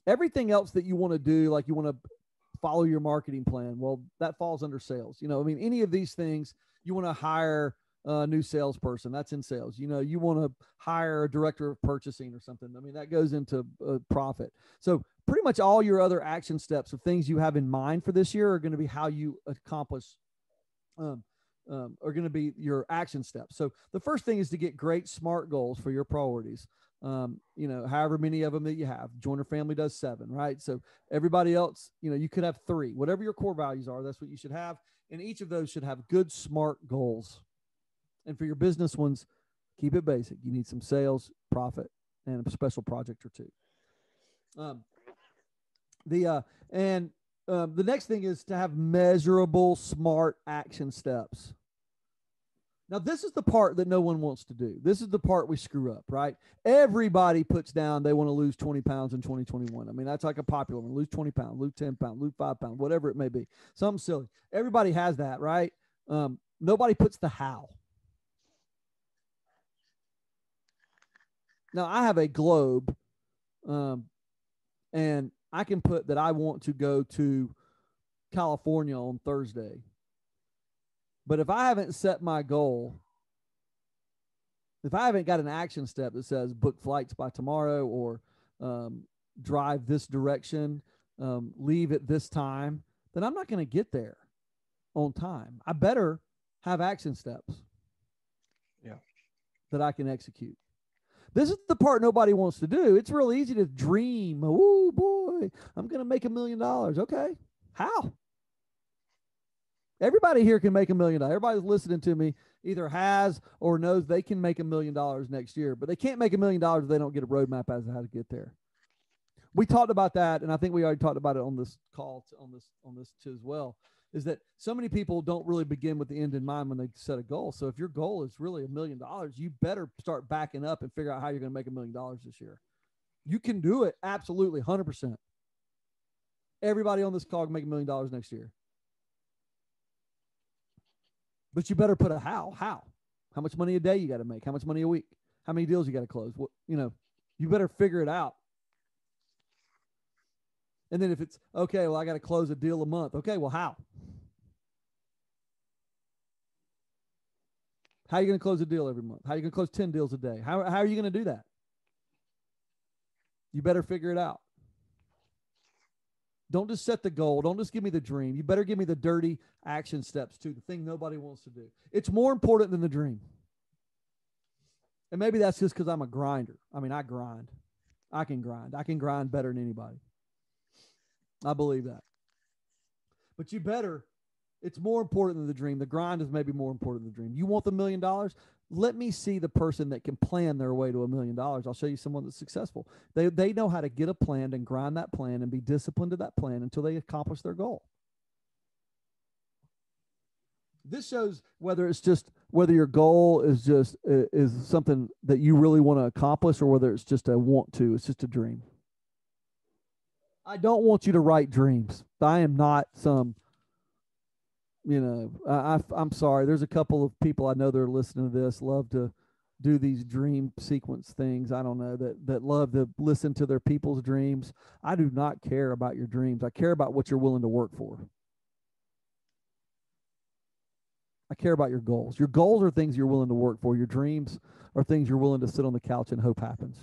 Everything else that you want to do, like you want to follow your marketing plan, well, that falls under sales. Any of these things, you want to hire a new salesperson, that's in sales. You want to hire a director of purchasing or something. That goes into profit. So pretty much all your other action steps of things you have in mind for this year are going to be how you accomplish, are going to be your action steps. So the first thing is to get great SMART goals for your priorities. However many of them that you have. Joiner family does 7, right? So everybody else, you could have 3. Whatever your core values are, that's what you should have. And each of those should have good SMART goals. And for your business ones, keep it basic. You need some sales, profit, and a special project or two. The next thing is to have measurable, SMART action steps. Now, this is the part that no one wants to do. This is the part we screw up, right? Everybody puts down they want to lose 20 pounds in 2021. That's like a popular one. Lose 20 pounds, lose 10 pounds, lose 5 pounds, whatever it may be. Something silly. Everybody has that, right? Nobody puts the how. Now, I have a globe, and I can put that I want to go to California on Thursday. But if I haven't set my goal, if I haven't got an action step that says book flights by tomorrow or drive this direction, leave at this time, then I'm not going to get there on time. I better have action steps that I can execute. This is the part nobody wants to do. It's real easy to dream. Oh, boy, I'm going to make $1 million. Okay. How? Everybody here can make $1 million. Everybody listening to me either has or knows they can make $1 million next year, but they can't make $1 million if they don't get a roadmap as to how to get there. We talked about that, and I think we already talked about it on this call, on this too as well, is that so many people don't really begin with the end in mind when they set a goal. So if your goal is really $1 million, you better start backing up and figure out how you're going to make $1 million this year. You can do it. Absolutely. 100%. Everybody on this call can make $1 million next year. But you better put a how much money a day you got to make, how much money a week, how many deals you got to close. What, you better figure it out. And then if it's, okay, well, I got to close a deal a month. Okay, well, how? How are you going to close a deal every month? How are you going to close 10 deals a day? How are you going to do that? You better figure it out. Don't just set the goal. Don't just give me the dream. You better give me the dirty action steps too, the thing nobody wants to do. It's more important than the dream. And maybe that's just because I'm a grinder. I mean, I grind. I can grind. I can grind better than anybody. I believe that. But you better, it's more important than the dream. The grind is maybe more important than the dream. You want the $1 million? Let me see the person that can plan their way to $1 million. I'll show you someone that's successful. They know how to get a plan and grind that plan and be disciplined to that plan until they accomplish their goal. This shows whether your goal is something that you really want to accomplish or whether it's just a want to. It's just a dream. I don't want you to write dreams. I am not some, I'm sorry. There's a couple of people I know that are listening to this, love to do these dream sequence things. I don't know, that love to listen to their people's dreams. I do not care about your dreams. I care about what you're willing to work for. I care about your goals. Your goals are things you're willing to work for. Your dreams are things you're willing to sit on the couch and hope happens.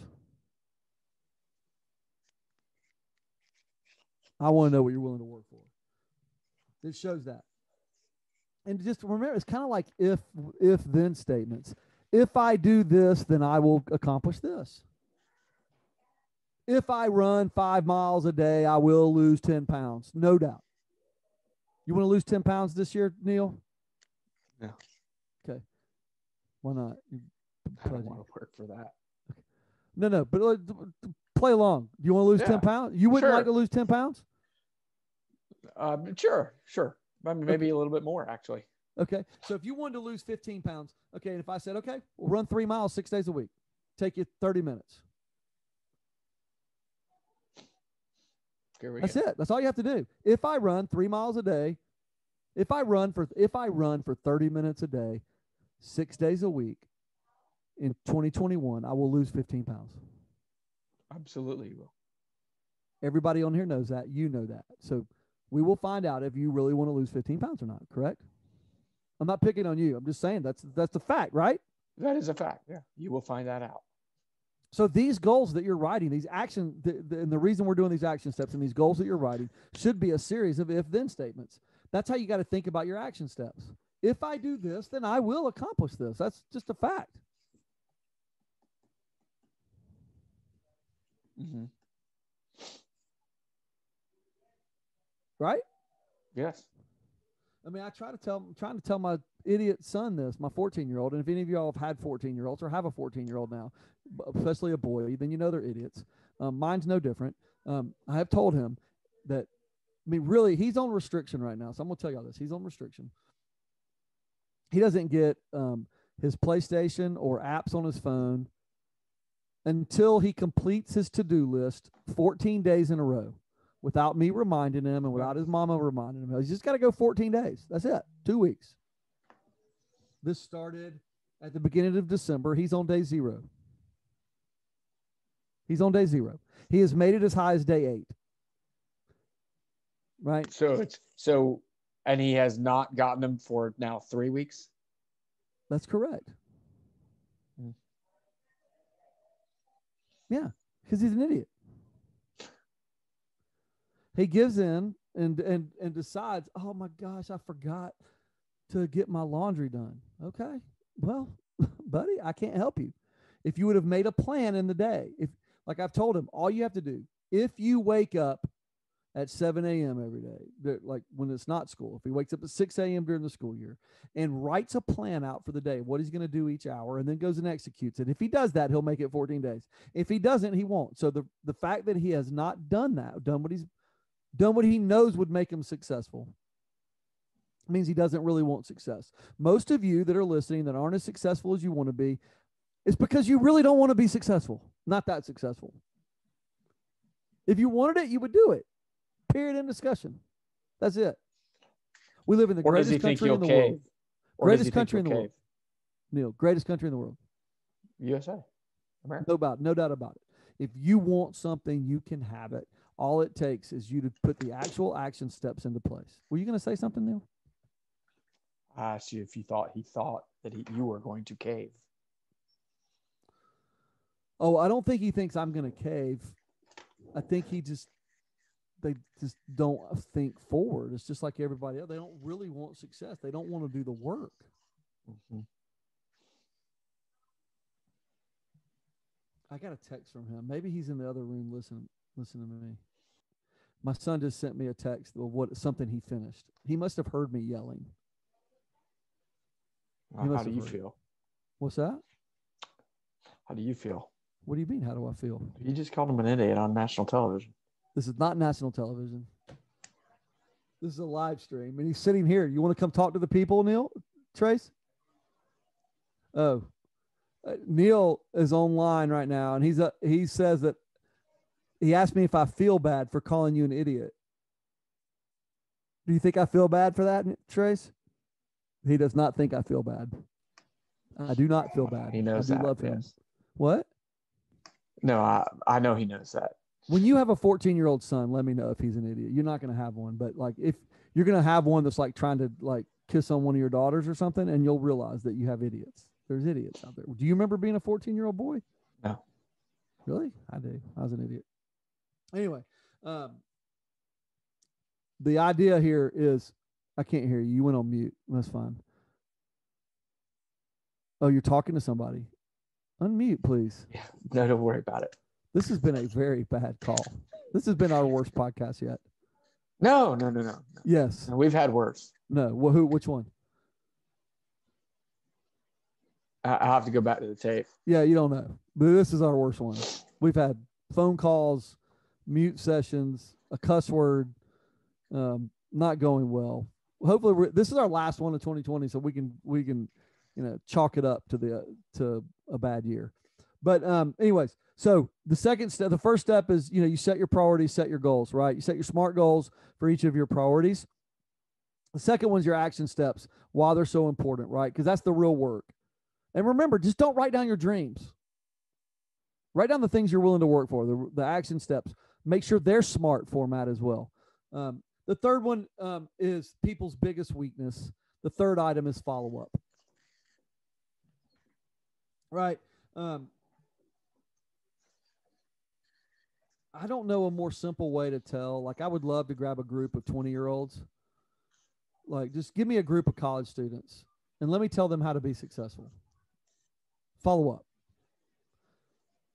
I want to know what you're willing to work for. This shows that. And just remember, it's kind of like if then statements. If I do this, then I will accomplish this. If I run 5 miles a day, I will lose 10 pounds. No doubt. You want to lose 10 pounds this year, Neil? No. Okay. Why not? I don't want to work for that. Okay. No, but play along. Do you want to lose 10 pounds? You wouldn't like to lose 10 pounds? Sure. I mean, maybe a little bit more, actually. Okay. So if you wanted to lose 15 pounds, okay, and if I said, okay, we'll run 3 miles 6 days a week, take you 30 minutes. That's it. That's all you have to do. If I run 3 miles a day, if I run for 30 minutes a day, 6 days a week in 2021, I will lose 15 pounds. Absolutely you will. Everybody on here knows that. You know that. So we will find out if you really want to lose 15 pounds or not, correct? I'm not picking on you. I'm just saying that's a fact, right? That is a fact, yeah. You will find that out. So these goals that you're writing, these action, and the reason we're doing these action steps and these goals that you're writing should be a series of if-then statements. That's how you got to think about your action steps. If I do this, then I will accomplish this. That's just a fact. Mm-hmm. Right? Yes. I mean, I'm trying to tell my idiot son this, my 14-year-old, and if any of y'all have had 14-year-olds or have a 14-year-old now, especially a boy, then you know they're idiots. Mine's no different. I have told him that, I mean, really, he's on restriction right now. So I'm going to tell y'all this. He's on restriction. He doesn't get his PlayStation or apps on his phone until he completes his to-do list 14 days in a row without me reminding him and without his mama reminding him. He's just got to go 14 days. That's it. 2 weeks. This started at the beginning of December. He's on day 0. He's on day 0. He has made it as high as day 8. Right? And he has not gotten them for now 3 weeks? That's correct. Yeah, because he's an idiot. He gives in and decides, oh my gosh, I forgot to get my laundry done. Okay, well, buddy, I can't help you. If you would have made a plan in the day, like I've told him, all you have to do, if you wake up at 7 a.m. every day, like when it's not school, if he wakes up at 6 a.m. during the school year and writes a plan out for the day, what he's going to do each hour, and then goes and executes it. If he does that, he'll make it 14 days. If he doesn't, he won't. So the fact that he has not done what he knows would make him successful, It means he doesn't really want success. Most of you that are listening that aren't as successful as you want to be, it's because you really don't want to be successful. Not that successful. If you wanted it, you would do it. Period. End discussion. That's it. We live in the greatest country in the world. Greatest country in the world. Neil, greatest country in the world. USA. America. No doubt about it. If you want something, you can have it. All it takes is you to put the actual action steps into place. Were you going to say something, Neil? I asked you if he thought that you were going to cave. Oh, I don't think he thinks I'm going to cave. I think they just don't think forward. It's just like everybody else. They don't really want success. They don't want to do the work. Mm-hmm. I got a text from him. Maybe he's in the other room listening to me. My son just sent me a text of something he finished. He must have heard me yelling. How do you feel? What's that? How do you feel? What do you mean? How do I feel? You just called him an idiot on national television. This is not national television. This is a live stream, and he's sitting here. You want to come talk to the people, Neil? Trace? Oh, Neil is online right now, and he says that he asked me if I feel bad for calling you an idiot. Do you think I feel bad for that, Trace? He does not think I feel bad. I do not feel bad. He knows I that. do love him. Yes. What? No, I know he knows that. When you have a 14-year-old son, let me know if he's an idiot. You're not going to have one, but like if you're going to have one that's like trying to like kiss on one of your daughters or something, and you'll realize that you have idiots. There's idiots out there. Do you remember being a 14-year-old boy? No. Really? I do. I was an idiot. Anyway, the idea here is, I can't hear you. You went on mute. That's fine. Oh, you're talking to somebody. Unmute, please. Yeah. No, don't worry about it. This has been a very bad call. This has been our worst podcast yet. No. Yes. No, we've had worse. No. Well, which one? I have to go back to the tape. Yeah, you don't know. But this is our worst one. We've had phone calls, mute sessions, a cuss word, not going well. Hopefully, this is our last one of 2020, so we can chalk it up to a bad year. But anyways, so the first step is you set your priorities, set your goals, right? You set your SMART goals for each of your priorities. The second one's your action steps, why they're so important, right? Because that's the real work. And remember, just don't write down your dreams. Write down the things you're willing to work for, the action steps. Make sure they're SMART format as well. The third one is people's biggest weakness. The third item is follow-up. Right. I don't know a more simple way to tell. Like, I would love to grab a group of 20-year-olds. Like, just give me a group of college students, and let me tell them how to be successful. Follow up.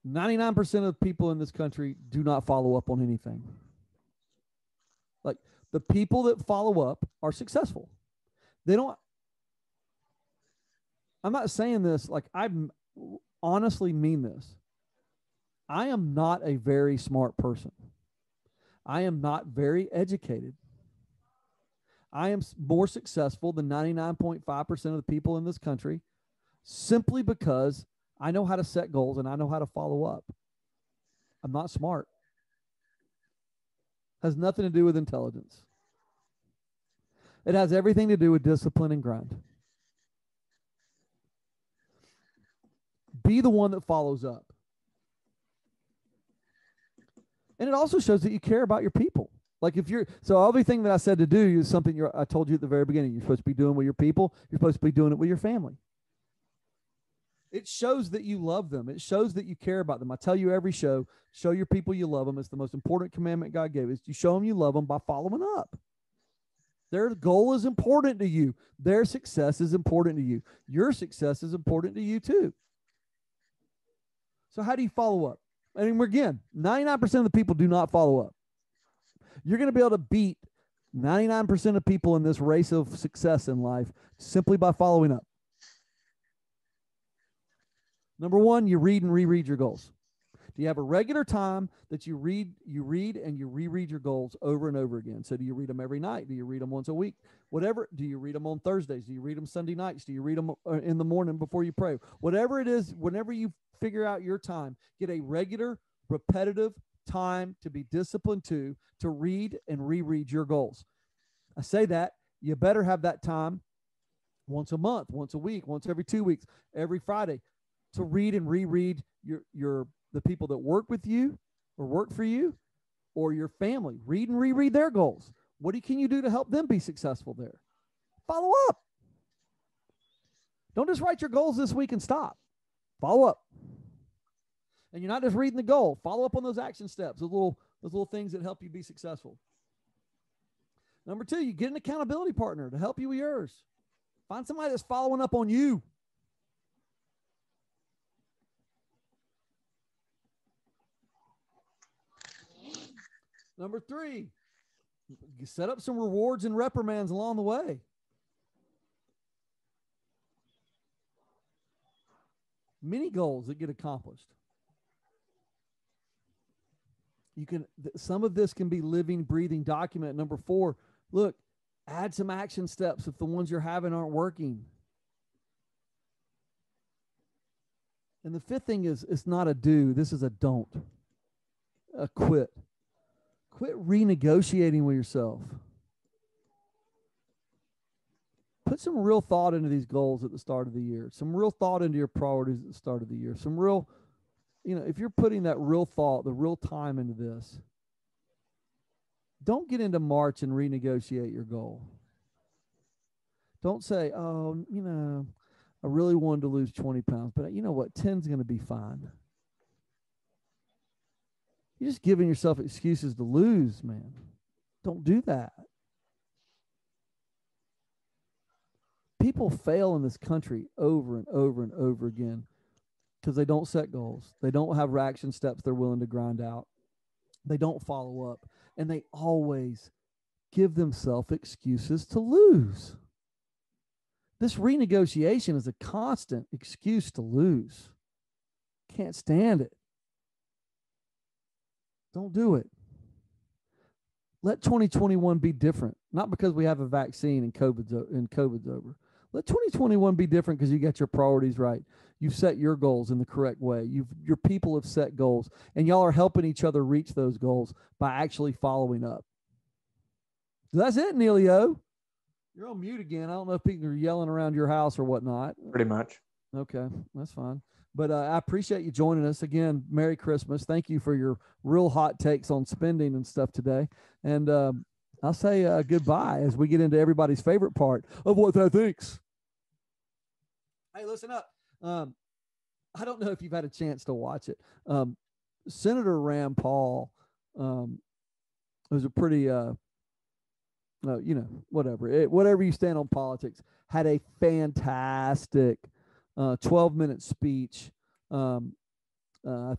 99% of people in this country do not follow up on anything. Like, the people that follow up are successful. I'm not saying this, like, I honestly mean this. I am not a very smart person. I am not very educated. I am more successful than 99.5% of the people in this country simply because I know how to set goals and I know how to follow up. I'm not smart. Has nothing to do with intelligence. It has everything to do with discipline and grind. Be the one that follows up. And it also shows that you care about your people. Like so everything that I said to do is something I told you at the very beginning. You're supposed to be doing with your people. You're supposed to be doing it with your family. It shows that you love them. It shows that you care about them. I tell you every show your people you love them. It's the most important commandment God gave us. You show them you love them by following up. Their goal is important to you. Their success is important to you. Your success is important to you too. So how do you follow up? And again, 99% of the people do not follow up. You're going to be able to beat 99% of people in this race of success in life simply by following up. Number one, you read and reread your goals. Do you have a regular time that you read and you reread your goals over and over again? So do you read them every night? Do you read them once a week? Whatever. Do you read them on Thursdays? Do you read them Sunday nights? Do you read them in the morning before you pray? Whatever it is, whenever you figure out your time, get a regular, repetitive time to be disciplined to read and reread your goals. I say that you better have that time once a month, once a week, once every 2 weeks, every Friday, to read and reread the people that work with you or work for you or your family. Read and reread their goals. What can you do to help them be successful there? Follow up. Don't just write your goals this week and stop. Follow up. And you're not just reading the goal. Follow up on those action steps, those little things that help you be successful. Number 2, you get an accountability partner to help you with yours. Find somebody that's following up on you. Number 3, you set up some rewards and reprimands along the way. Mini goals that get accomplished. Some of this can be living, breathing document. Number 4, look, add some action steps if the ones you're having aren't working. And the 5th thing is, it's not a do. This is a don't. A quit. Quit renegotiating with yourself. Put some real thought into these goals at the start of the year. Some real thought into your priorities at the start of the year. Some real, if you're putting that real thought, the real time into this, don't get into March and renegotiate your goal. Don't say, oh, I really wanted to lose 20 pounds, but you know what? 10's going to be fine. You're just giving yourself excuses to lose, man. Don't do that. People fail in this country over and over and over again because they don't set goals. They don't have action steps they're willing to grind out. They don't follow up. And they always give themselves excuses to lose. This renegotiation is a constant excuse to lose. Can't stand it. Don't do it. Let 2021 be different. Not because we have a vaccine and COVID's over. Let 2021 be different because you got your priorities right. You've set your goals in the correct way. Your people have set goals, and y'all are helping each other reach those goals by actually following up. So that's it, Neilio. You're on mute again. I don't know if people are yelling around your house or whatnot. Pretty much. Okay, that's fine. But I appreciate you joining us again. Merry Christmas. Thank you for your real hot takes on spending and stuff today. And I'll say goodbye as we get into everybody's favorite part of What That Thinks. Hey, listen up. I don't know if you've had a chance to watch it. Senator Rand Paul was a pretty, whatever you stand on politics, had a fantastic 12-minute speech. I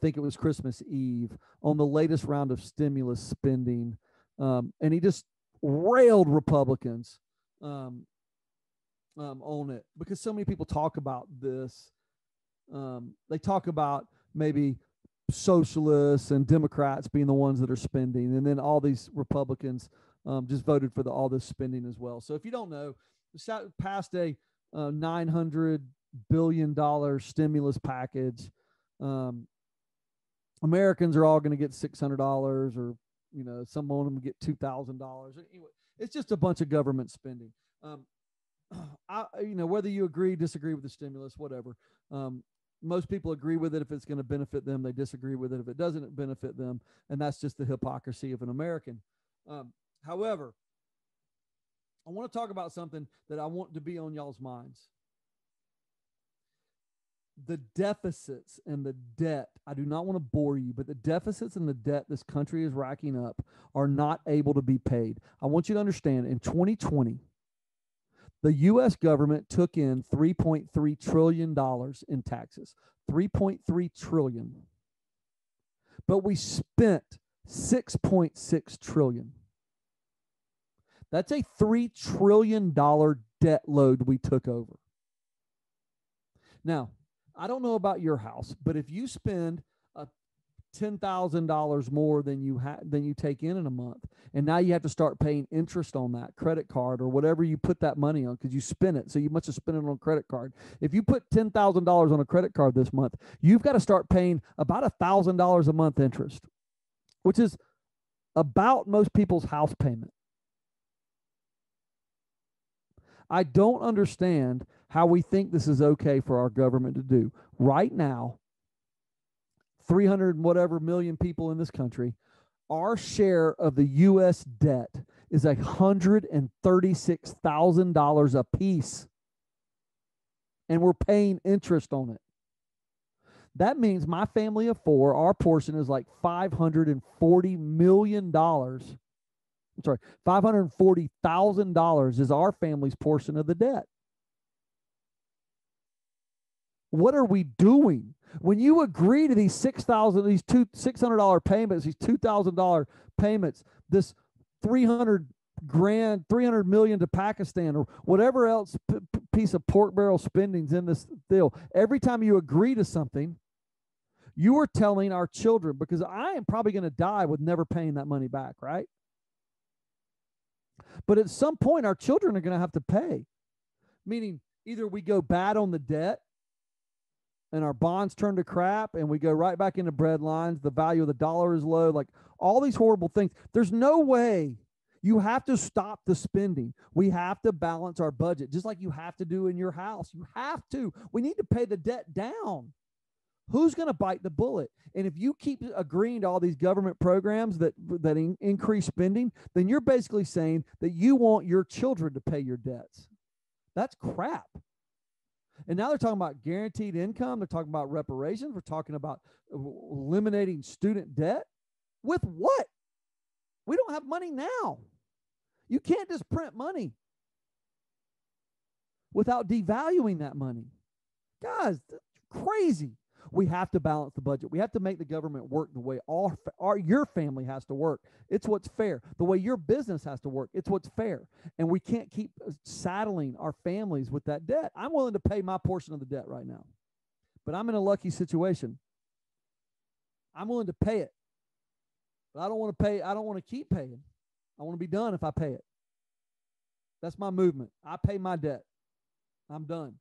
think it was Christmas Eve on the latest round of stimulus spending. And he just railed Republicans on it because so many people talk about this. They talk about maybe socialists and Democrats being the ones that are spending, and then all these Republicans just voted for all this spending as well. So if you don't know, passed a $900 billion stimulus package. Americans are all going to get $600, or some of them get $2,000. Anyway, it's just a bunch of government spending. Whether you agree, disagree with the stimulus, whatever. Most people agree with it if it's going to benefit them. They disagree with it if it doesn't benefit them, and that's just the hypocrisy of an American. However, I want to talk about something that I want to be on y'all's minds. The deficits and the debt, I do not want to bore you, but the deficits and the debt this country is racking up are not able to be paid. I want you to understand, in 2020, the U.S. government took in $3.3 trillion in taxes. $3.3 trillion. But we spent $6.6 trillion. That's a $3 trillion debt load we took over. Now, I don't know about your house, but if you spend $10,000 more than you take in a month, and now you have to start paying interest on that credit card or whatever you put that money on, because you spent it, so you must have spent it on a credit card. If you put $10,000 on a credit card this month, you've got to start paying about $1,000 a month interest, which is about most people's house payment. I don't understand how we think this is okay for our government to do. Right now, 300 and whatever million people in this country, our share of the U.S. debt is $136,000 a piece, and we're paying interest on it. That means my family of four, our portion is like $540 million. I'm sorry, $540,000 is our family's portion of the debt. What are we doing? When you agree to these $600 payments, these $2,000 payments, this $300 million to Pakistan, or whatever else piece of pork barrel spending's in this deal, every time you agree to something, you are telling our children, because I am probably going to die with never paying that money back, right? But at some point, our children are going to have to pay, meaning either we go bad on the debt and our bonds turn to crap and we go right back into bread lines, the value of the dollar is low, like all these horrible things. There's no way. You have to stop the spending. We have to balance our budget, just like you have to do in your house. You have to. We need to pay the debt down. Who's going to bite the bullet? And if you keep agreeing to all these government programs that increase spending, then you're basically saying that you want your children to pay your debts. That's crap. And now they're talking about guaranteed income. They're talking about reparations. We're talking about eliminating student debt. With what? We don't have money now. You can't just print money without devaluing that money. Guys, that's crazy. We have to balance the budget. We have to make the government work the way your family has to work. It's what's fair. The way your business has to work. It's what's fair. And we can't keep saddling our families with that debt. I'm willing to pay my portion of the debt right now, but I'm in a lucky situation. I'm willing to pay it, but I don't want to pay. I don't want to keep paying. I want to be done if I pay it. That's my movement. I pay my debt. I'm done.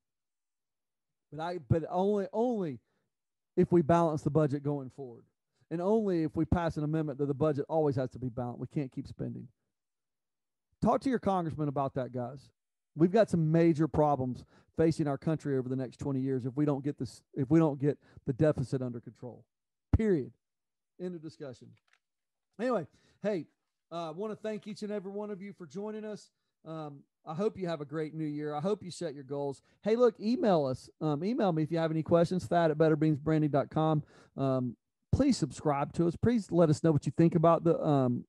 But only if we balance the budget going forward, and only if we pass an amendment that the budget always has to be balanced. We can't keep spending. Talk to your congressman about that, guys. We've got some major problems facing our country over the next 20 years if we don't get the deficit under control. Period. End of discussion. Anyway, hey, I want to thank each and every one of you for joining us. I hope you have a great new year. I hope you set your goals. Hey, look, email us. Email me if you have any questions, thad@betterbeansbranding.com. Please subscribe to us. Please let us know what you think about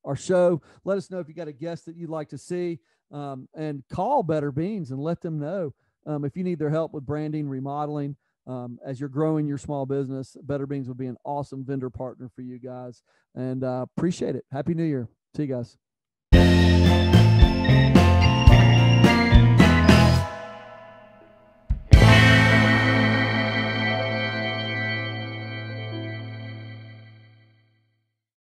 our show. Let us know if you got a guest that you'd like to see, and call Better Beans and let them know if you need their help with branding, remodeling. As you're growing your small business, Better Beans would be an awesome vendor partner for you guys, and appreciate it. Happy New Year. See you guys.